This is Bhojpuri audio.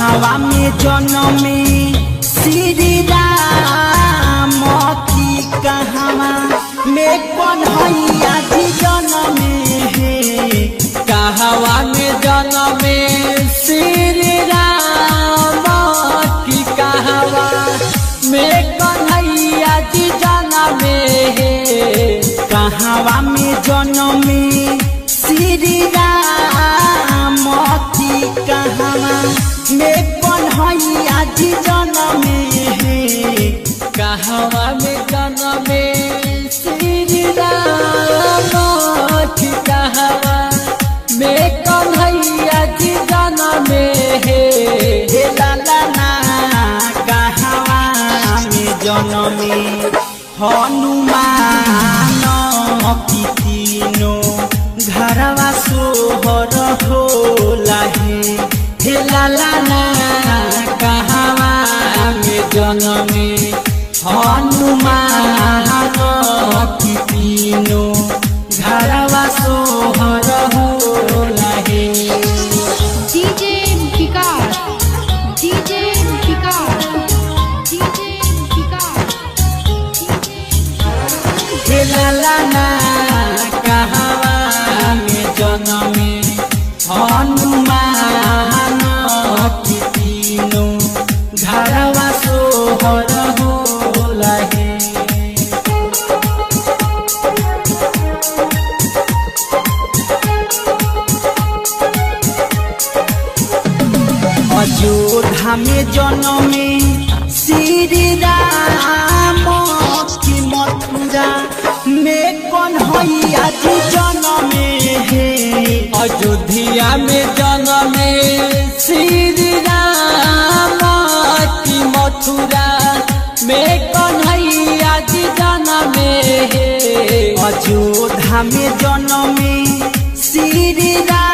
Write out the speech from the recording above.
कहवा में जन्मे श्री राम की कहवा में कन्हैया जी जन्मे हे कहवा में जन्मे श्री राम की कहवा में कन्हैया जी जन्मे हे कहवा में जन्मे श्री राम की कहवा में कन्हैया जी जन्मे हे कहवा में जन्मे श्री राम की कहवा में कन्हैया जी जन्मे हे लाला ना कहवा में जन्मे हनुमान की तीनों घरवा सोहर होला हे लाला ना कहवा में जन्मे हनुमान की तीनों घरवा सोहर होला हे डीजे विकास डीजे विकास डीजे विकास हे लाला ना कहवा में जन्मे हनुमान की तीनों घरवा सोहर होला हे अयोध्या में जन्मे श्री राम की मथुरा में कन्हैया जी जन्मे हे अयोध्या में जन्मे श्री राम की मथुरा में कन्हैया जी जन्मे हे अयोध्या में जन्मे श्री राम